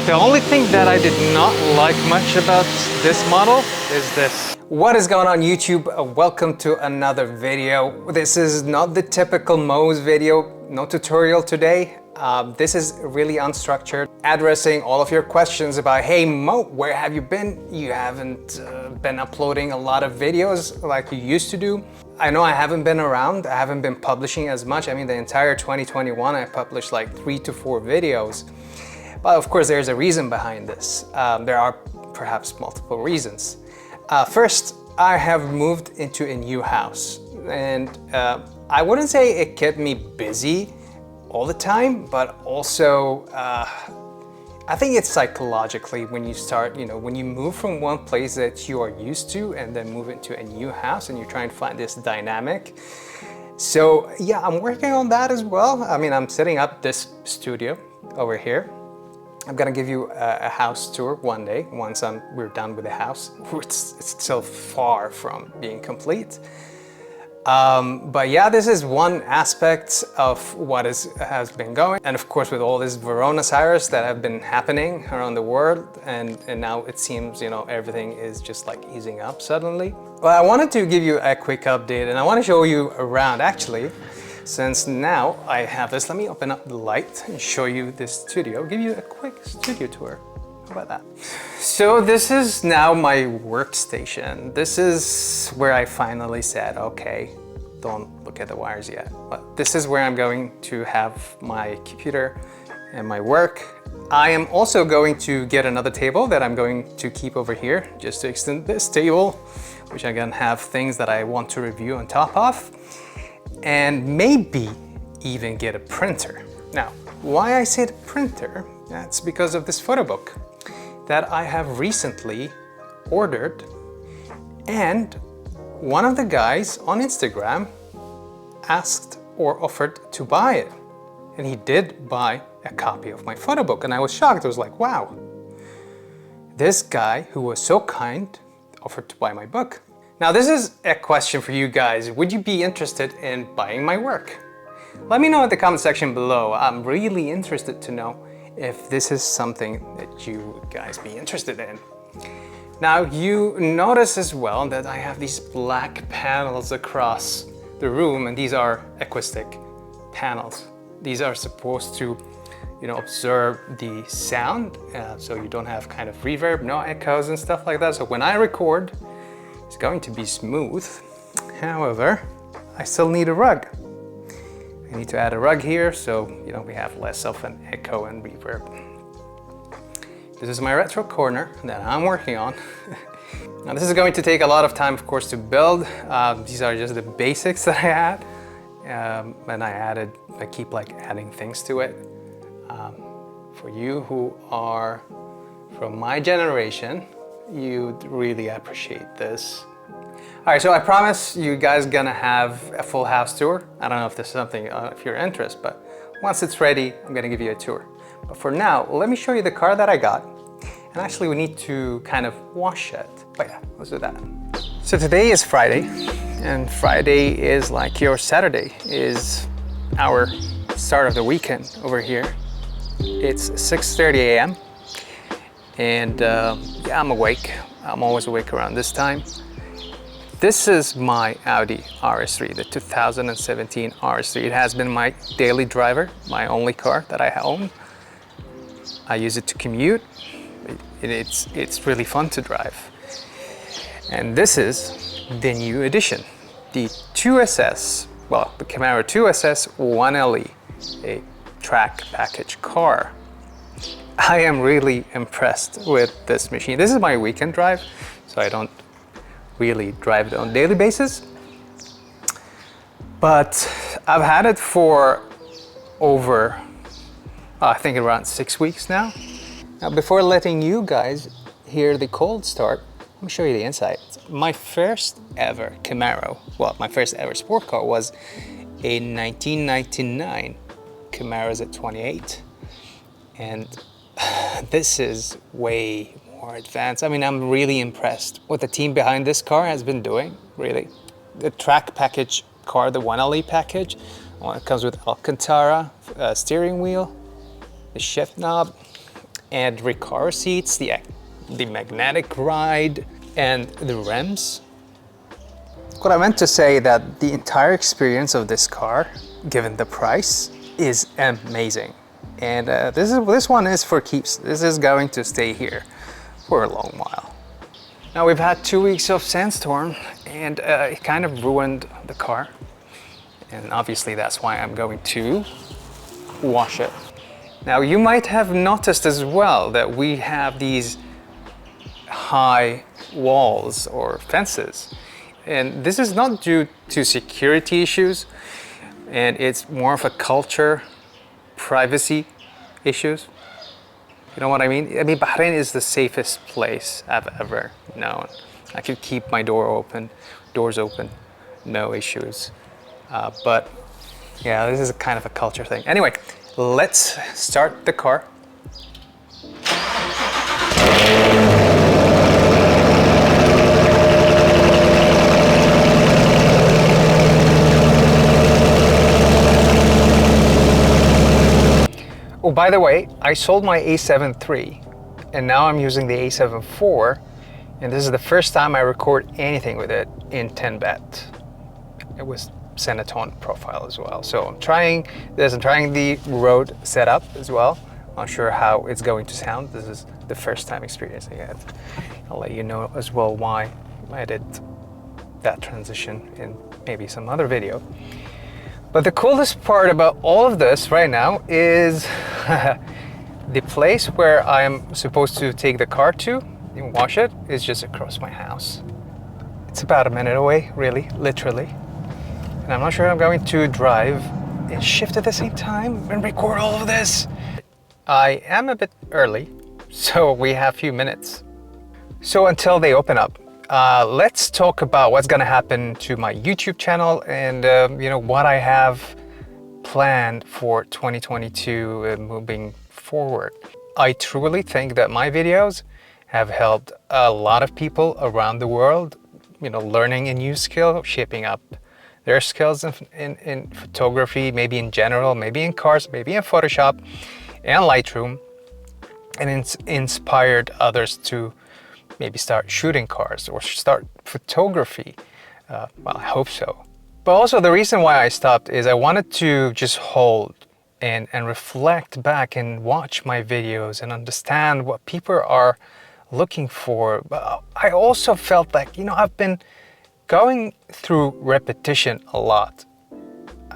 The only thing that I did not like much about this model is this. What is going on YouTube? Welcome to another video. This is not the typical Mo's video, no tutorial today. This is really unstructured, addressing all of your questions about, hey Mo, where have you been? You haven't been uploading a lot of videos like you used to do. I know I haven't been around, I haven't been publishing as much. I mean, the entire 2021, I published like 3 to 4 videos. But of course, there's a reason behind this. There are perhaps multiple reasons. First, I have moved into a new house, and I wouldn't say it kept me busy all the time, but also I think it's psychologically when you start, when you move from one place that you are used to and then move into a new house and you're trying to find this dynamic. So yeah, I'm working on that as well. I mean, I'm setting up this studio over here. I'm gonna give you a house tour one day once we're done with the house. It's still far from being complete. But yeah, this is one aspect of what has been going. And of course, with all this coronavirus that have been happening around the world, and now it seems, everything is just like easing up suddenly. Well, I wanted to give you a quick update, and I want to show you around actually. Since now I have this, let me open up the light and show you this studio, give you a quick studio tour. How about that? So this is now my workstation. This is where I finally said, okay, don't look at the wires yet. But this is where I'm going to have my computer and my work. I am also going to get another table that I'm going to keep over here just to extend this table, which I'm gonna have things that I want to review on top of. And maybe even get a printer. Now, why I said printer, that's because of this photo book that I have recently ordered, and one of the guys on Instagram asked or offered to buy it. And he did buy a copy of my photo book, and I was shocked. I was like, wow, this guy who was so kind offered to buy my book. Now, this is a question for you guys. Would you be interested in buying my work? Let me know in the comment section below. I'm really interested to know if this is something that you guys be interested in. Now, you notice as well that I have these black panels across the room, and these are acoustic panels. These are supposed to, observe the sound, so you don't have kind of reverb, no echoes and stuff like that. So when I record, it's going to be smooth. However, I still need a rug. I need to add a rug here so we have less of an echo and reverb. This is my retro corner that I'm working on. Now this is going to take a lot of time, of course, to build. These are just the basics that I had. And I keep adding things to it. For you who are from my generation, you'd really appreciate this. All right, so I promise you guys gonna have a full house tour. I don't know if this is something if you're interested, but once it's ready, I'm gonna give you a tour. But for now, let me show you the car that I got. And actually we need to kind of wash it. But yeah, let's do that. So today is Friday, and Friday is like your Saturday, is our start of the weekend over here. It's 6:30 a.m. And yeah, I'm awake. I'm always awake around this time. This is my Audi RS3, the 2017 RS3. It has been my daily driver, my only car that I own. I use it to commute. It's really fun to drive. And this is the new edition, the 2SS, well, the Camaro 2SS 1LE, a track package car. I am really impressed with this machine. This is my weekend drive, so I don't really drive it on a daily basis. But I've had it for over, I think around 6 weeks now. Now, before letting you guys hear the cold start, let me show you the inside. My first ever Camaro, well, my first ever sport car was a 1999 Camaro Z28. And this is way more advanced. I mean, I'm really impressed what the team behind this car has been doing, really. The track package car, the 1LE package. It comes with Alcantara steering wheel, the shift knob, and Recaro seats, the magnetic ride, and the rims. What I meant to say that the entire experience of this car, given the price, is amazing. And this one is for keeps. This is going to stay here for a long while. Now we've had 2 weeks of sandstorm, and it kind of ruined the car. And obviously that's why I'm going to wash it. Now you might have noticed as well that we have these high walls or fences. And this is not due to security issues, and it's more of a culture, privacy issues. You know what I mean? I mean, Bahrain is the safest place I've ever known. I could keep my doors open, no issues. But yeah, this is a kind of a culture thing. Anyway, let's start the car. Oh, by the way, I sold my A7 III, and now I'm using the A7 IV, and this is the first time I record anything with it in 10-bit. It was Senaton profile as well. So I'm trying this, I'm trying the Rode setup as well. Not sure how it's going to sound. This is the first time experiencing it. I'll let you know as well why I did that transition in maybe some other video. But the coolest part about all of this right now is the place where I'm supposed to take the car to and wash it is just across my house. It's about a minute away, really, literally. And I'm not sure I'm going to drive and shift at the same time and record all of this. I am a bit early, so we have a few minutes. So until they open up, let's talk about what's gonna happen to my YouTube channel and you know, what I have planned for 2022 moving forward. I truly think that my videos have helped a lot of people around the world, you know, learning a new skill, shaping up their skills in photography, maybe in general, maybe in cars, maybe in Photoshop and Lightroom, and it's inspired others to maybe start shooting cars or start photography. Well, I hope so. But also the reason why I stopped is I wanted to just hold and reflect back and watch my videos and understand what people are looking for. But I also felt like, you know, I've been going through repetition a lot.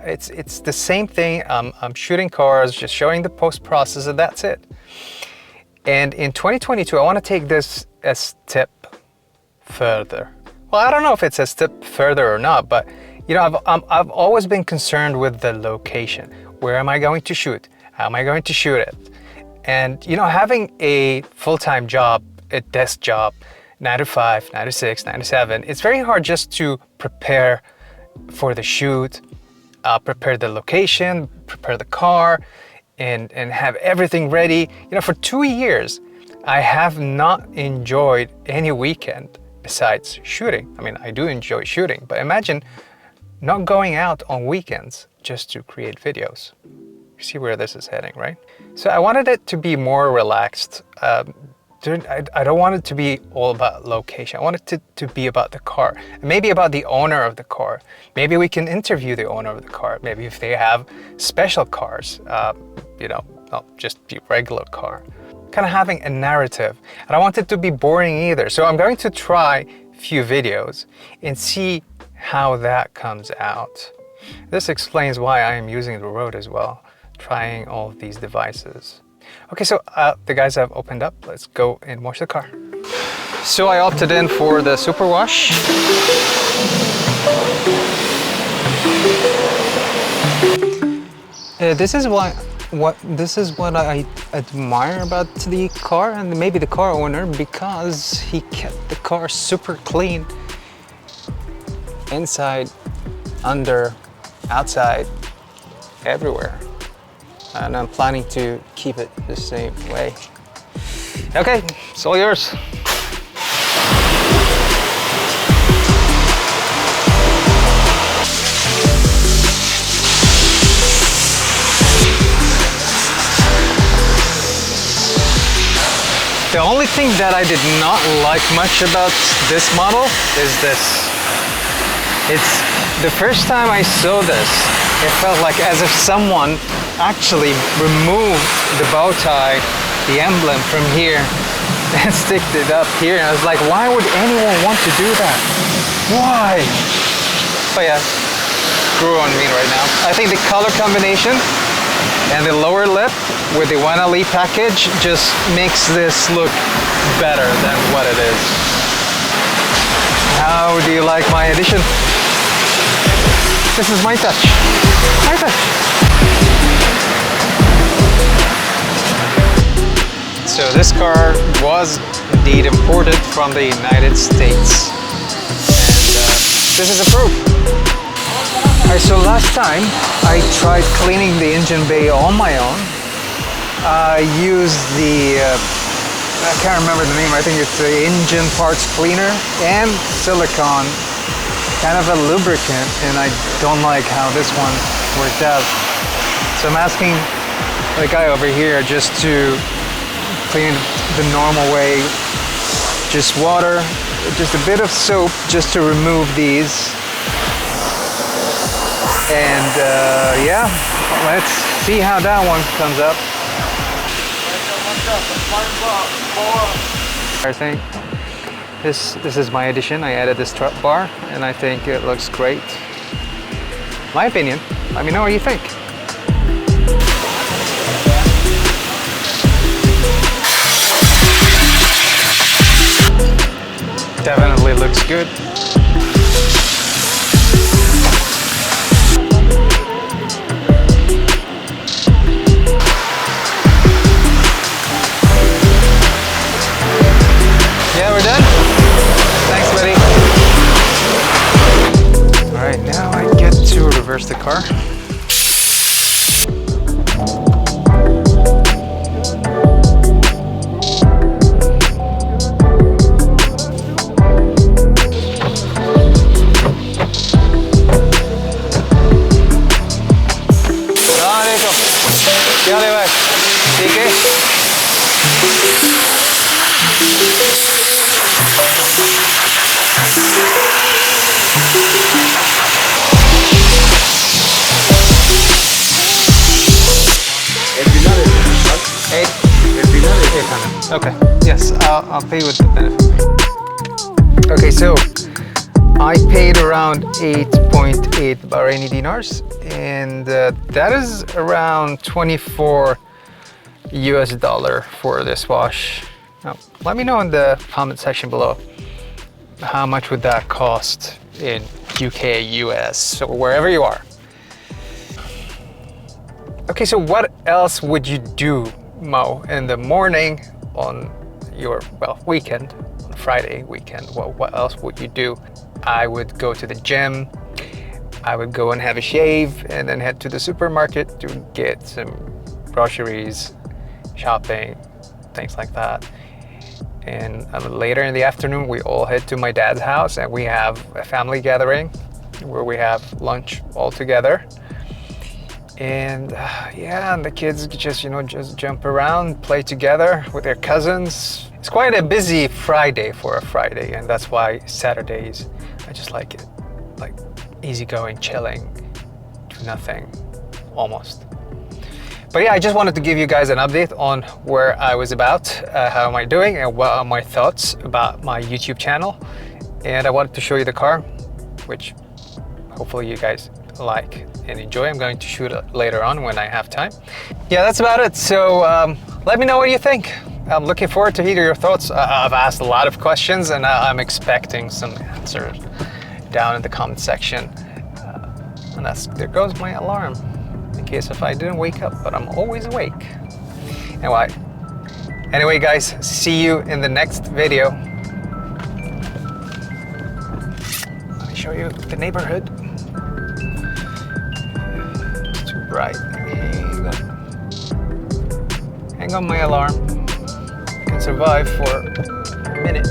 It's the same thing. I'm shooting cars, just showing the post process, and that's it. And in 2022, I want to take this a step further. Well, I don't know if it's a step further or not, but you know, I've always been concerned with the location. Where am I going to shoot? How am I going to shoot it? And you know, having a full-time job, a desk job, 9 to 5, 9 to 6, 9 to 7, it's very hard just to prepare for the shoot, prepare the location, prepare the car, and have everything ready. You know, for 2 years, I have not enjoyed any weekend besides shooting. I mean, I do enjoy shooting, but imagine not going out on weekends just to create videos. You see where this is heading, right? So I wanted it to be more relaxed. I don't want it to be all about location. I want it to be about the car, maybe about the owner of the car. Maybe we can interview the owner of the car. Maybe if they have special cars, you know, not just the regular car. Kind of having a narrative. I don't want it to be boring either. So I'm going to try a few videos and see how that comes out. This explains why I am using the Rode as well, trying all of these devices. Okay, so the guys have opened up. Let's go and wash the car. So I opted in for the super wash. This is what I admire about the car and maybe the car owner, because he kept the car super clean, inside, under, outside, everywhere. And I'm planning to keep it the same way. Okay, it's all yours. The only thing that I did not like much about this model is this. It's the first time I saw this, it felt like as if someone actually removed the bow tie, the emblem from here and sticked it up here. And I was like, why would anyone want to do that? Why? But yeah, grew on me right now. I think the color combination and the lower lip with the 1LE package just makes this look better than what it is. How do you like my addition? This is my touch. My touch. So this car was indeed imported from the United States. And this is a proof. Alright, so last time I tried cleaning the engine bay on my own. I used the, I can't remember the name, I think it's the engine parts cleaner and silicone, kind of a lubricant, and I don't like how this one worked out. So I'm asking the guy over here just to clean the normal way, just water, just a bit of soap just to remove these. And yeah, let's see how that one comes up. I think this is my addition. I added this strut bar and I think it looks great. My opinion. Let me know what you think. Definitely looks good. Yeah, we're done. Thanks, buddy. All right, now I get to reverse the car. क्या ले भाई ठीक है Okay, yes, I'll pay with the benefit. Okay, so I paid around 8.8 Bahraini dinars, and that is around 24 US dollar for this wash. Now, let me know in the comment section below how much would that cost in UK, US, or wherever you are. Okay, so what else would you do, Mo, in the morning on your, well, weekend, on Friday weekend? Well, what else would you do? I would go to the gym, I would go and have a shave, and then head to the supermarket to get some groceries, shopping, things like that. And later in the afternoon, we all head to my dad's house and we have a family gathering where we have lunch all together. And yeah, and the kids just, you know, just jump around, play together with their cousins. It's quite a busy Friday for a Friday, and that's why Saturdays, I just like it. Like easygoing, chilling, do nothing, almost. But yeah, I just wanted to give you guys an update on where I was about, how am I doing, and what are my thoughts about my YouTube channel. And I wanted to show you the car, which hopefully you guys like and enjoy. I'm going to shoot it later on when I have time. Yeah, that's about it. So let me know what you think. I'm looking forward to hear your thoughts. I've asked a lot of questions and I'm expecting some answers down in the comment section. And there goes my alarm in case if I didn't wake up, but I'm always awake. Anyway guys, see you in the next video. Let me show you the neighborhood. It's too bright. Hang on my alarm. I can survive for a minute.